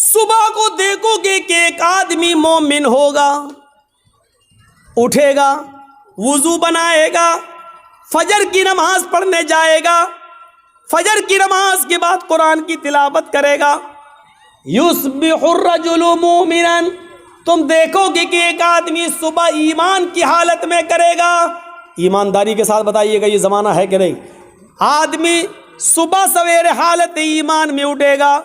सुबह को देखोगे कि एक आदमी मोमिन होगा, उठेगा, वुजू बनाएगा, फजर की नमाज पढ़ने जाएगा, फजर की नमाज के बाद कुरान की तिलावत करेगा। युस्बिहुर रजुलु मोमिनन, तुम देखोगे कि एक आदमी सुबह ईमान की हालत में करेगा। ईमानदारी के साथ बताइएगा ये ज़माना है कि नहीं। आदमी सुबह सवेरे हालत ईमान में उठेगा,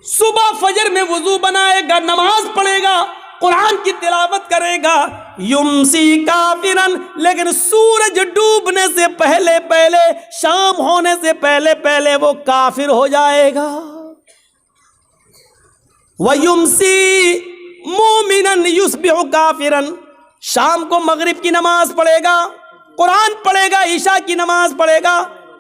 सुबह फजर में वुजू बनाएगा, नमाज पढ़ेगा, कुरान की तिलावत करेगा। युमसी काफिरन, लेकिन सूरज डूबने से पहले पहले, शाम होने से पहले पहले वो काफिर हो जाएगा। वयुमसी मोमिनन युस्बिहु काफिरन, शाम को मगरिब की नमाज पढ़ेगा, कुरान पढ़ेगा, ईशा की नमाज पढ़ेगा,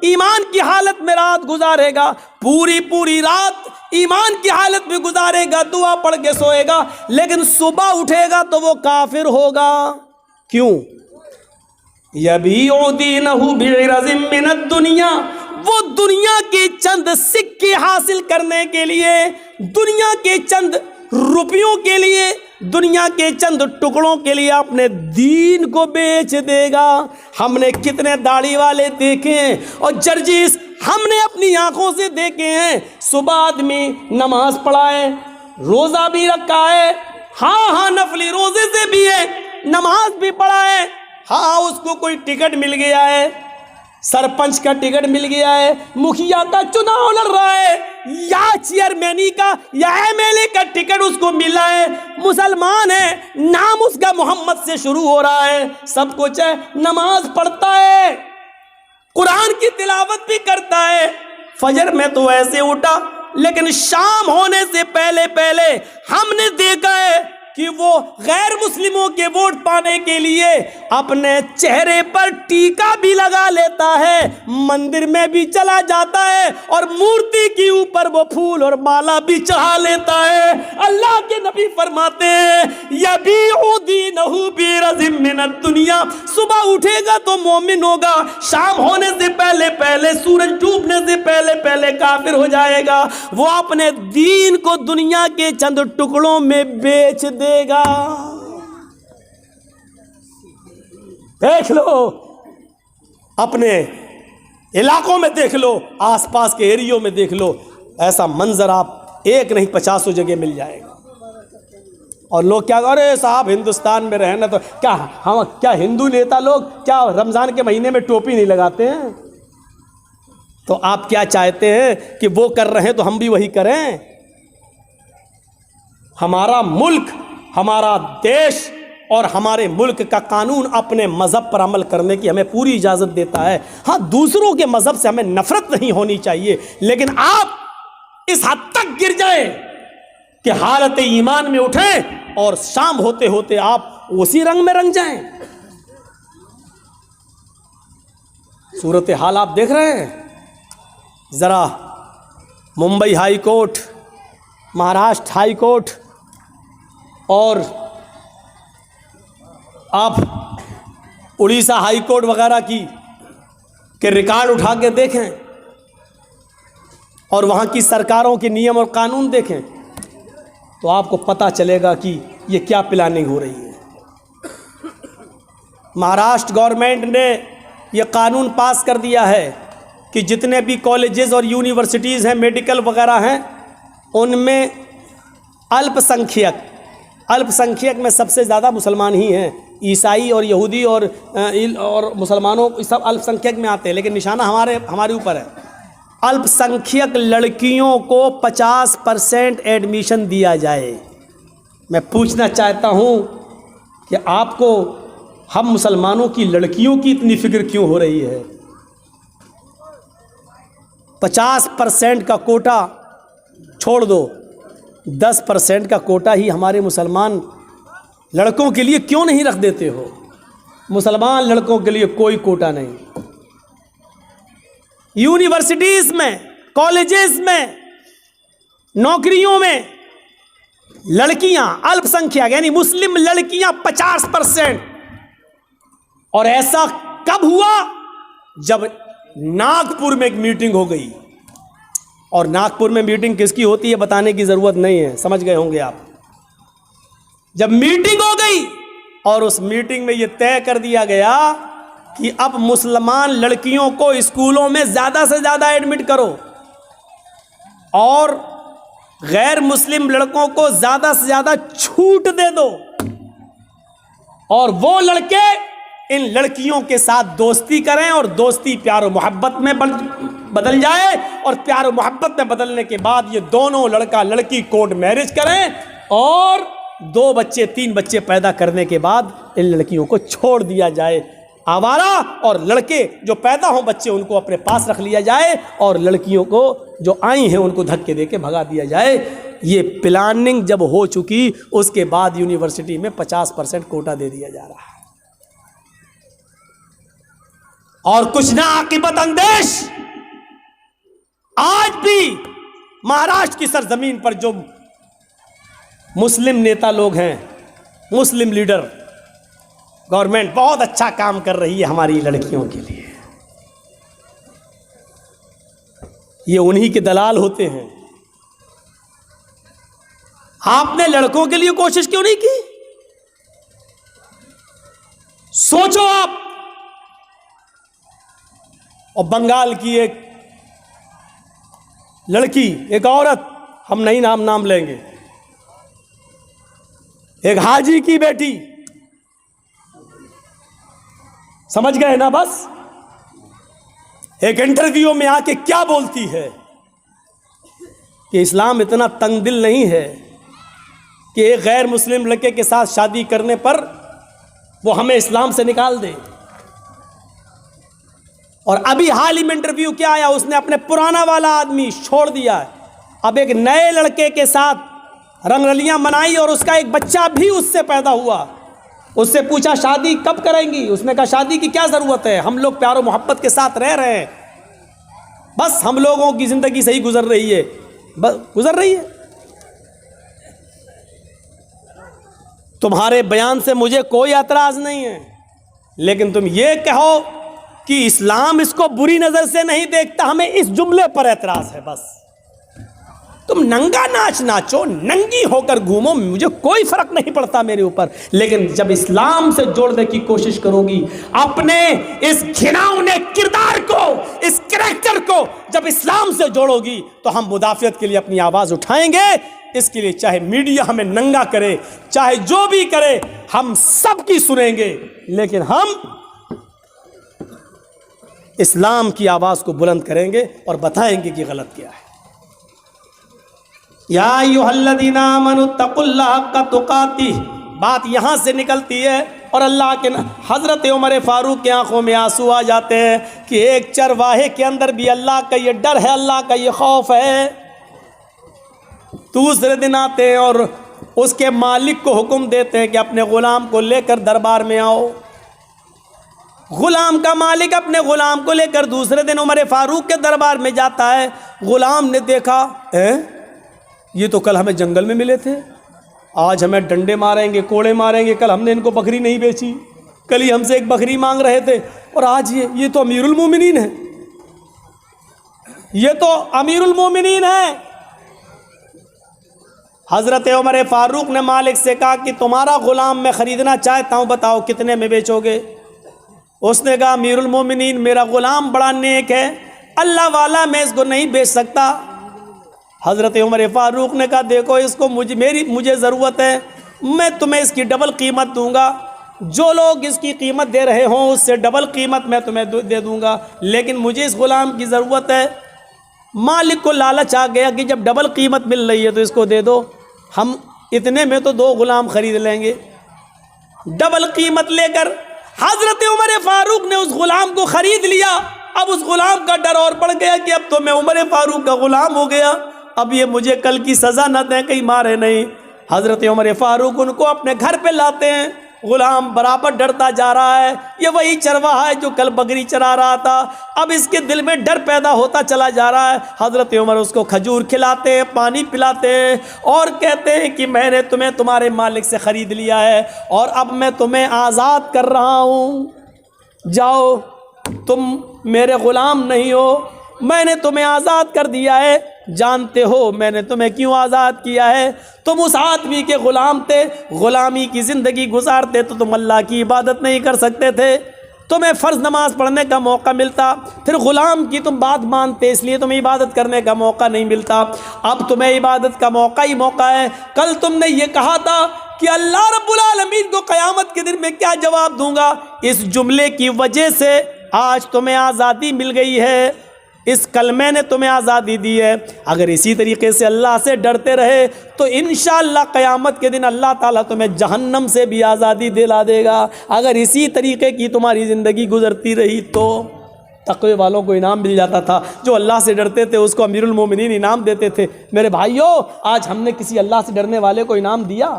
ईमान की हालत में रात गुजारेगा, पूरी पूरी रात ईमान की हालत में गुजारेगा, दुआ पढ़ के सोएगा, लेकिन सुबह उठेगा तो वो काफिर होगा। क्यों? यबीउ दीनहु बिइरज़िम मिनद दुनिया, वो दुनिया के चंद सिक्के हासिल करने के लिए, दुनिया के चंद रुपयों के लिए, दुनिया के चंद टुकड़ों के लिए अपने दीन को बेच देगा। हमने कितने दाढ़ी वाले देखे हैं और जर्जिस हमने अपनी आंखों से देखे हैं। सुबह आदमी नमाज पढ़ा है, रोज़ा भी रखा है, हाँ नफली रोज़े से भी है, नमाज भी पढ़ा है, हाँ उसको कोई टिकट मिल गया है, सरपंच का टिकट मिल गया है, मुखिया का चुनाव लड़ रहा है, या चेयरमैनी का या एमएलए का टिकट उसको मिला है, मुसलमान है, नाम उसका मोहम्मद से शुरू हो रहा है, सब कुछ है, नमाज पढ़ता है, कुरान की तिलावत भी करता है, फजर में तो ऐसे उठा, लेकिन शाम होने से पहले पहले हमने देखा है कि वो गैर मुस्लिमों के वोट पाने के लिए अपने चेहरे पर टीका भी लगा लेता है, मंदिर में भी चला जाता है और मूर्ति के ऊपर वो फूल और माला भी चढ़ा लेता है। अल्लाह के नबी फरमाते हैं यबीउ दीनहु बिइरज़िम मिनद दुनिया, सुबह उठेगा तो मोमिन होगा, शाम होने से पहले पहले, सूरज डूबने से पहले पहले काफिर हो जाएगा। वो अपने दीन को दुनिया के चंद टुकड़ों में बेच देगा। देख लो, अपने इलाकों में देख लो, आसपास के एरियो में देख लो, ऐसा मंजर आप एक नहीं 50 जगह मिल जाएगा। और लोग क्या, अरे साहब हिंदुस्तान में रहना तो क्या, हम क्या हिंदू नेता लोग क्या रमजान के महीने में टोपी नहीं लगाते हैं? तो आप क्या चाहते हैं कि वो कर रहे हैं तो हम भी वही करें? हमारा मुल्क, हमारा देश और हमारे मुल्क का कानून अपने मज़हब पर अमल करने की हमें पूरी इजाज़त देता है। हाँ, दूसरों के मज़हब से हमें नफ़रत नहीं होनी चाहिए, लेकिन आप इस हद तक गिर जाएं कि हालत ईमान में उठें और शाम होते होते आप उसी रंग में रंग जाएं। सूरत हाल आप देख रहे हैं। ज़रा Mumbai high court, Maharashtra high court और आप उड़ीसा हाई कोर्ट वगैरह की के रिकॉर्ड उठा के देखें और वहाँ की सरकारों के नियम और कानून देखें तो आपको पता चलेगा कि ये क्या प्लानिंग हो रही है। महाराष्ट्र गवर्नमेंट ने ये कानून पास कर दिया है कि जितने भी कॉलेजेस और यूनिवर्सिटीज़ हैं, मेडिकल वगैरह हैं, उनमें अल्पसंख्यक में सबसे ज़्यादा मुसलमान ही हैं। ईसाई और यहूदी और मुसलमानों सब अल्पसंख्यक में आते हैं, लेकिन निशाना हमारे ऊपर है। अल्पसंख्यक लड़कियों को 50% एडमिशन दिया जाए। मैं पूछना चाहता हूँ कि आपको हम मुसलमानों की लड़कियों की इतनी फिक्र क्यों हो रही है? 50% का कोटा छोड़ दो, 10% का कोटा ही हमारे मुसलमान लड़कों के लिए क्यों नहीं रख देते हो? मुसलमान लड़कों के लिए कोई कोटा नहीं। यूनिवर्सिटीज़ में, कॉलेजेस में, नौकरियों में लड़कियां अल्पसंख्यक यानी मुस्लिम लड़कियां 50%। और ऐसा कब हुआ? जब नागपुर में एक मीटिंग हो गई और नागपुर में मीटिंग किसकी होती है बताने की ज़रूरत नहीं है, समझ गए होंगे आप। जब मीटिंग हो गई और उस मीटिंग में यह तय कर दिया गया कि अब मुसलमान लड़कियों को स्कूलों में ज़्यादा से ज़्यादा एडमिट करो और गैर मुस्लिम लड़कों को ज़्यादा से ज़्यादा छूट दे दो, और वो लड़के इन लड़कियों के साथ दोस्ती करें और दोस्ती प्यार और मोहब्बत में बदल जाए, और प्यार और मोहब्बत में बदलने के बाद ये दोनों लड़का लड़की कोर्ट मैरिज करें और 2 बच्चे 3 बच्चे पैदा करने के बाद इन लड़कियों को छोड़ दिया जाए आवारा, और लड़के जो पैदा हों बच्चे उनको अपने पास रख लिया जाए और लड़कियों को जो आई हैं उनको धक्के देके भगा दिया जाए। ये प्लानिंग जब हो चुकी उसके बाद यूनिवर्सिटी में 50% कोटा दे दिया जा रहा है। और कुछ ना आकिबत अंदेश आज भी महाराष्ट्र की सरजमीन पर जो मुस्लिम नेता लोग हैं, मुस्लिम लीडर, गवर्नमेंट बहुत अच्छा काम कर रही है हमारी लड़कियों के लिए। ये उन्हीं के दलाल होते हैं। आपने लड़कों के लिए कोशिश क्यों नहीं की? सोचो आप। और बंगाल की एक लड़की, एक औरत, हम नहीं नाम लेंगे, एक हाजी की बेटी, समझ गए ना? बस एक इंटरव्यू में आके क्या बोलती है कि इस्लाम इतना तंग दिल नहीं है कि एक गैर मुस्लिम लड़के के साथ शादी करने पर वो हमें इस्लाम से निकाल दे। और अभी हाल ही में इंटरव्यू क्या आया, उसने अपने पुराना वाला आदमी छोड़ दिया है, अब एक नए लड़के के साथ रंगरलियां मनाई और उसका एक बच्चा भी उससे पैदा हुआ। उससे पूछा शादी कब करेंगी? उसने कहा शादी की क्या ज़रूरत है, हम लोग प्यार और मोहब्बत के साथ रह रहे हैं, बस हम लोगों की ज़िंदगी सही गुजर रही है, बस गुजर रही है। तुम्हारे बयान से मुझे कोई एतराज़ नहीं है, लेकिन तुम ये कहो कि इस्लाम इसको बुरी नज़र से नहीं देखता, हमें इस जुमले पर एतराज़ है। बस तुम नंगा नाच नाचो, नंगी होकर घूमो, मुझे कोई फर्क नहीं पड़ता मेरे ऊपर, लेकिन जब इस्लाम से जोड़ने की कोशिश करोगी, अपने इस घिनौने किरदार को, इस कैरेक्टर को जब इस्लाम से जोड़ोगी, तो हम मुदाफ़ियत के लिए अपनी आवाज़ उठाएंगे। इसके लिए चाहे मीडिया हमें नंगा करे, चाहे जो भी करे, हम सबकी सुनेंगे, लेकिन हम इस्लाम की आवाज़ को बुलंद करेंगे और बताएंगे कि गलत क्या है। या अय्युहल्लज़ीना आमनु तक़ुल्लाह हक़्क़ तुक़ातिह, बात यहाँ से निकलती है और अल्लाह के हज़रत उमर फ़ारूक की आंखों में आंसू आ जाते हैं कि एक चरवाहे के अंदर भी अल्लाह का ये डर है, अल्लाह का ये खौफ है। दूसरे दिन आते हैं और उसके मालिक को हुक्म देते हैं कि अपने ग़ुलाम को लेकर दरबार में आओ। ग़ुलाम का मालिक अपने ग़ुलाम को लेकर दूसरे दिन उमर फ़ारूक के दरबार में जाता है। ग़ुलाम ने देखा, ये तो कल हमें जंगल में मिले थे, आज हमें डंडे मारेंगे, कोड़े मारेंगे, कल हमने इनको बकरी नहीं बेची, कल ही हमसे एक बकरी मांग रहे थे, और आज ये तो अमीरुल मोमिनीन है, ये तो अमीरुल मोमिनीन है। हज़रत उमर फ़ारूक ने मालिक से कहा कि तुम्हारा ग़ुलाम मैं ख़रीदना चाहता हूँ, बताओ कितने में बेचोगे? उसने कहा अमीरुल मोमिनीन, मेरा ग़ुलाम बड़ा नेक है, अल्लाह वाला, मैं इसको नहीं बेच सकता। हज़रत उमर फ़ारूक ने कहा देखो इसको मुझे ज़रूरत है, मैं तुम्हें इसकी डबल कीमत दूंगा, जो लोग इसकी कीमत दे रहे हों उससे डबल कीमत मैं तुम्हें दे दूंगा, लेकिन मुझे इस ग़ुलाम की ज़रूरत है। मालिक को लालच आ गया कि जब डबल कीमत मिल रही है तो इसको दे दो, हम इतने में तो 2 ग़ुलाम ख़रीद लेंगे। डबल कीमत लेकर हज़रत उमर फ़ारूक ने उस ग़ुलाम को ख़रीद लिया। अब उस ग़ुलाम का डर और बढ़ गया कि अब तो मैं उमर फ़ारूक का ग़ुलाम हो गया, अब ये मुझे कल की सज़ा न दें, कहीं मारे नहीं। हज़रत उमर फ़ारूक उनको अपने घर पे लाते हैं। ग़ुलाम बराबर डरता जा रहा है, ये वही चरवाहा है जो कल बकरी चरा रहा था, अब इसके दिल में डर पैदा होता चला जा रहा है। हज़रत उमर उसको खजूर खिलाते हैं, पानी पिलाते हैं और कहते हैं कि मैंने तुम्हें तुम्हारे मालिक से ख़रीद लिया है और अब मैं तुम्हें आज़ाद कर रहा हूँ, जाओ, तुम मेरे ग़ुलाम नहीं हो, मैंने तुम्हें आज़ाद कर दिया है, जानते हो मैंने तुम्हें क्यों आज़ाद किया है? तुम उस आदमी के ग़ुलाम थे, ग़ुलामी की ज़िंदगी गुजारते तो तुम अल्लाह की इबादत नहीं कर सकते थे। तुम्हें फ़र्ज़ नमाज पढ़ने का मौका मिलता, फिर ग़ुलाम की तुम बात मानते, इसलिए तुम्हें इबादत करने का मौका नहीं मिलता। अब तुम्हें इबादत का मौका ही मौका है। कल तुमने ये कहा था कि अल्लाह रब्बुल आलमीन को क़यामत के दिन में क्या जवाब दूंगा। इस जुमले की वजह से आज तुम्हें आज़ादी मिल गई है, इस कलमे ने तुम्हें आज़ादी दी है। अगर इसी तरीके से अल्लाह से डरते रहे तो इंशाअल्लाह क़यामत के दिन अल्लाह ताला तुम्हें जहन्नम से भी आज़ादी दिला देगा। अगर इसी तरीके की तुम्हारी ज़िंदगी गुजरती रही तो तक़वे वालों को इनाम मिल जाता था। जो अल्लाह से डरते थे उसको अमीरुल मोमिनीन इनाम देते थे। मेरे भाइयों, आज हमने किसी अल्लाह से डरने वाले को इनाम दिया?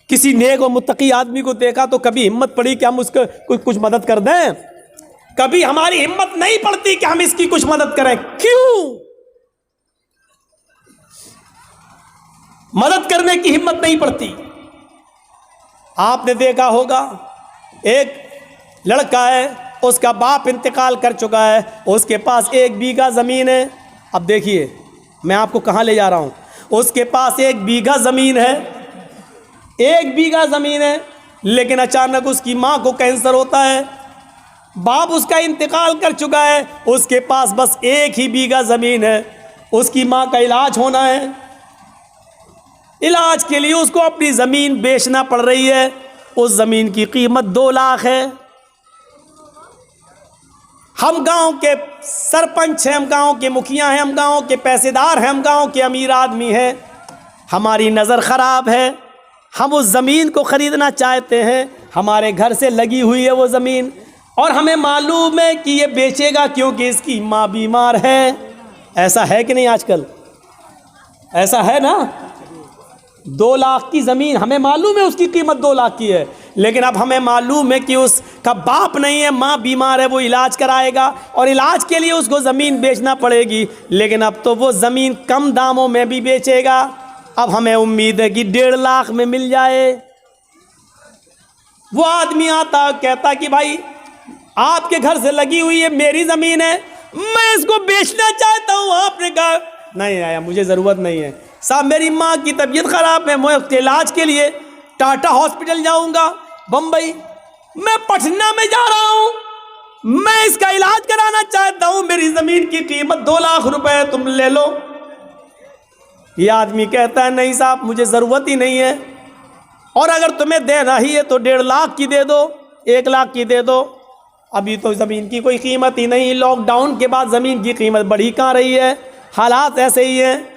किसी नेक और मुत्तकी आदमी को देखा तो कभी हिम्मत पड़ी कि हम उसको कुछ मदद कर दें? कभी हमारी हिम्मत नहीं पड़ती कि हम इसकी कुछ मदद करें। क्यों? मदद करने की हिम्मत नहीं पड़ती। आपने देखा होगा, एक लड़का है, उसका बाप इंतकाल कर चुका है, उसके पास 1 बीघा ज़मीन है। अब देखिए मैं आपको कहाँ ले जा रहा हूँ। उसके पास 1 बीघा ज़मीन है, 1 बीघा ज़मीन है, लेकिन अचानक उसकी माँ को कैंसर होता है। बाप उसका इंतकाल कर चुका है, उसके पास बस 1 ही बीघा ज़मीन है। उसकी माँ का इलाज होना है, इलाज के लिए उसको अपनी ज़मीन बेचना पड़ रही है। उस ज़मीन की कीमत 2 लाख है। हम गांव के सरपंच हैं, हम गांव के मुखिया हैं, हम गांव के पैसेदार हैं, हम गांव के अमीर आदमी हैं। हमारी नज़र ख़राब है, हम उस ज़मीन को ख़रीदना चाहते हैं। हमारे घर से लगी हुई है वो ज़मीन, और हमें मालूम है कि ये बेचेगा क्योंकि इसकी माँ बीमार है। ऐसा है कि नहीं? आजकल ऐसा है ना। 2 लाख की ज़मीन, हमें मालूम है उसकी कीमत 2 लाख की है, लेकिन अब हमें मालूम है कि उसका बाप नहीं है, माँ बीमार है, वो इलाज कराएगा और इलाज के लिए उसको ज़मीन बेचना पड़ेगी। लेकिन अब तो वो ज़मीन कम दामों में भी बेचेगा। अब हमें उम्मीद है कि 1.5 लाख में मिल जाए। वो आदमी आता कहता कि भाई आपके घर से लगी हुई है, मेरी ज़मीन है, मैं इसको बेचना चाहता हूँ। आपने कहा नहीं आया, मुझे ज़रूरत नहीं है साहब, मेरी माँ की तबीयत ख़राब है, मैं उसके इलाज के लिए टाटा हॉस्पिटल जाऊँगा, बम्बई, मैं पटना में जा रहा हूँ, मैं इसका इलाज कराना चाहता हूँ, मेरी ज़मीन की कीमत 2 लाख रुपए है, तुम ले लो। ये आदमी कहता है नहीं साहब, मुझे ज़रूरत ही नहीं है, और अगर तुम्हें देना ही है तो 1.5 लाख की दे दो, 1 लाख की दे दो। अभी तो ज़मीन की कोई कीमत ही नहीं। लॉकडाउन के बाद ज़मीन की कीमत बढ़ी कहाँ रही है? हालात ऐसे ही हैं,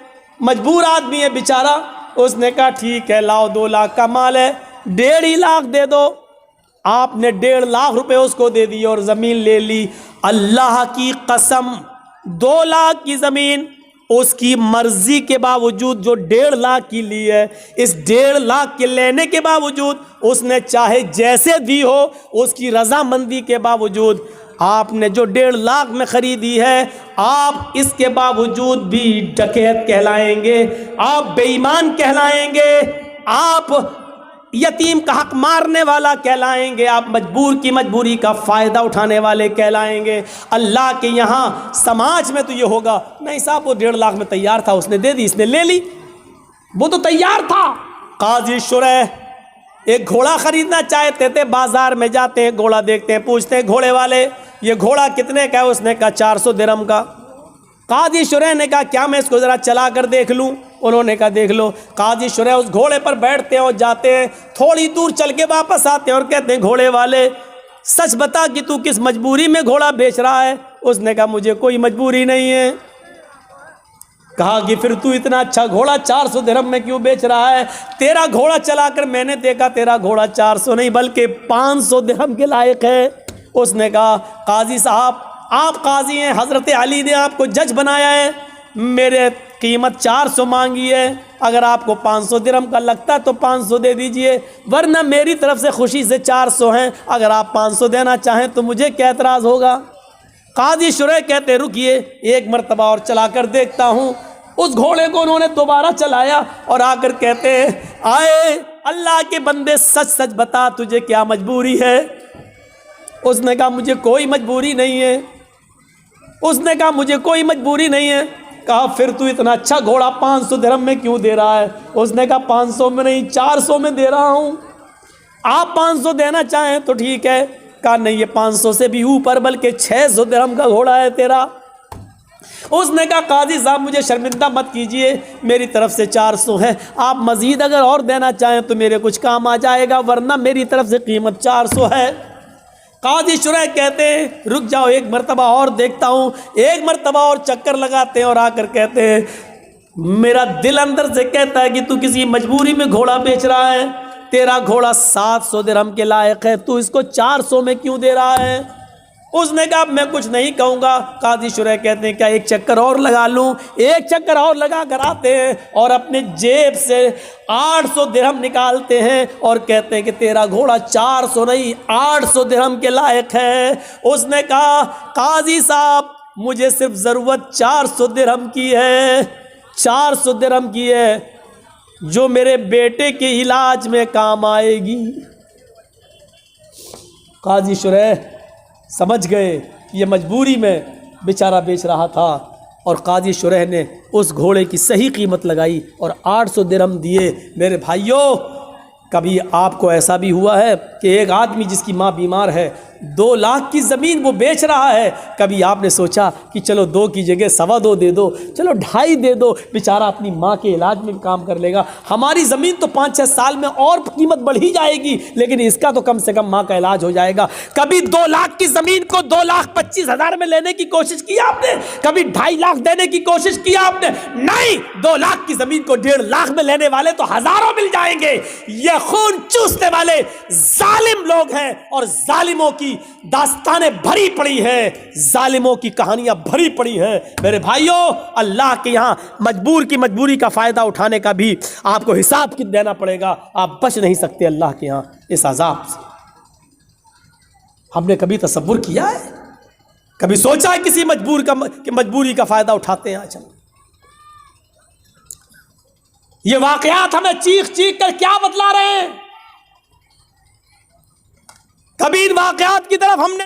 मजबूर आदमी है बेचारा। उसने कहा ठीक है, लाओ 2 लाख का माल है, 1.5 लाख दे दो। आपने 1.5 लाख रुपए उसको दे दिए और ज़मीन ले ली। अल्लाह की कसम, 2 लाख की ज़मीन उसकी मर्जी के बावजूद जो 1.5 लाख की ली है, इस 1.5 लाख के लेने के बावजूद उसने चाहे जैसे दी हो, उसकी रजामंदी के बावजूद आपने जो 1.5 लाख में ख़रीदी है, आप इसके बावजूद भी डकैत कहलाएंगे, आप बेईमान कहलाएंगे, आप यतीम का हक मारने वाला कहलाएंगे, आप मजबूर की मजबूरी का फ़ायदा उठाने वाले कहलाएंगे। अल्लाह के यहाँ समाज में तो ये होगा नहीं साहब, वो 1.5 लाख में तैयार था, उसने दे दी, इसने ले ली, वो तो तैयार था। काजी शुरैह एक घोड़ा ख़रीदना चाहते थे, बाज़ार में जाते हैं, घोड़ा देखते हैं, पूछते हैं घोड़े वाले ये घोड़ा कितने का है? उसने कहा 400 दिरहम का। काजी शुरैह ने कहा क्या मैं इसको ज़रा चला कर देख लूँ? उन्होंने कहा देख लो। काजी शुरैह उस घोड़े पर बैठते हैं और जाते हैं, थोड़ी दूर चल के वापस आते हैं और कहते हैं घोड़े वाले सच बता कि तू किस मजबूरी में घोड़ा बेच रहा है? उसने कहा मुझे कोई मजबूरी नहीं है। कहा कि फिर तू इतना अच्छा घोड़ा 400 दिरहम में क्यों बेच रहा है? तेरा घोड़ा चलाकर मैंने देखा तेरा घोड़ा 400 नहीं बल्कि 500 दिरहम के लायक है। उसने कहा काजी साहब आप काजी हैं, हज़रत अली ने आपको जज बनाया है, मेरे कीमत 400 मांगी है, अगर आपको 500 दिरहम का लगता है तो 500 दे दीजिए, वरना मेरी तरफ से खुशी से 400 हैं, अगर आप 500 देना चाहें तो मुझे क्या एतराज़ होगा? काजी शुरैह कहते रुकिए, एक मरतबा और चला कर देखता हूँ। उस घोड़े को उन्होंने दोबारा चलाया और आकर कहते हैं आए अल्लाह के बंदे सच सच बता तुझे क्या मजबूरी है? उसने कहा मुझे कोई मजबूरी नहीं है। उसने कहा मुझे कोई मजबूरी नहीं है। कहा फिर तू इतना अच्छा घोड़ा 500 दिरहम में क्यों दे रहा है? उसने कहा 500 में नहीं 400 में दे रहा हूँ, आप 500 देना चाहें तो ठीक है। कहा नहीं, ये 500 से भी ऊपर बल्कि 600 दिरहम का घोड़ा है तेरा। उसने कहा काजी साहब मुझे शर्मिंदा मत कीजिए, मेरी तरफ से 400 है, आप मजीद अगर और देना चाहें तो मेरे कुछ काम आ जाएगा, वरना मेरी तरफ से कीमत 400 है। काजी शुरैह कहते हैं रुक जाओ, एक मरतबा और देखता हूँ। एक मरतबा और चक्कर लगाते हैं और आकर कहते हैं मेरा दिल अंदर से कहता है कि तू किसी मजबूरी में घोड़ा बेच रहा है, तेरा घोड़ा 700 दिरहम के लायक है, तू इसको 400 में क्यों दे रहा है? उसने कहा मैं कुछ नहीं कहूँगा। काजी शुरैह कहते हैं क्या एक चक्कर और लगा लूँ? एक चक्कर और लगा कर आते हैं और अपने जेब से 800 दिरहम निकालते हैं और कहते हैं कि तेरा घोड़ा 400 नहीं 800 दिरहम के लायक है। उसने कहा काजी साहब मुझे सिर्फ ज़रूरत 400 दिरहम की है, 400 दिरहम की है, जो मेरे बेटे के इलाज में काम आएगी। काजी शुरैह समझ गए कि ये मजबूरी में बेचारा बेच रहा था और काजी शुरैह ने उस घोड़े की सही कीमत लगाई और 800 दिरहम दिए। मेरे भाइयों, कभी आपको ऐसा भी हुआ है कि एक आदमी जिसकी माँ बीमार है 2 लाख की ज़मीन वो बेच रहा है, कभी आपने सोचा कि चलो 2 की जगह 2.25 दे दो, चलो 2.5 दे दो, बेचारा अपनी माँ के इलाज में काम कर लेगा, हमारी ज़मीन तो 5-6 साल में और कीमत बढ़ ही जाएगी, लेकिन इसका तो कम से कम माँ का इलाज हो जाएगा। कभी 2 लाख की ज़मीन को 2,25,000 में लेने की कोशिश की आपने? कभी 2.5 लाख देने की कोशिश की आपने? नहीं, 2 लाख की ज़मीन को 1.5 लाख में लेने वाले तो हज़ारों मिल जाएंगे। ये खून चूसने वाले जालिम लोग हैं और जालिमों की दास्तानें भरी पड़ी है, जालिमों की कहानियां भरी पड़ी है। मेरे भाइयों, अल्लाह के यहां मजबूर की मजबूरी का फायदा उठाने का भी आपको हिसाब देना पड़ेगा, आप बच नहीं सकते अल्लाह के यहां इस अजाब से। हमने कभी तसव्वुर किया है, कभी सोचा है किसी मजबूरी का फायदा उठाते हैं? आज ये वाकयात हमें चीख चीख कर क्या बतला रहे हैं? कभी इन वाकयात की तरफ हमने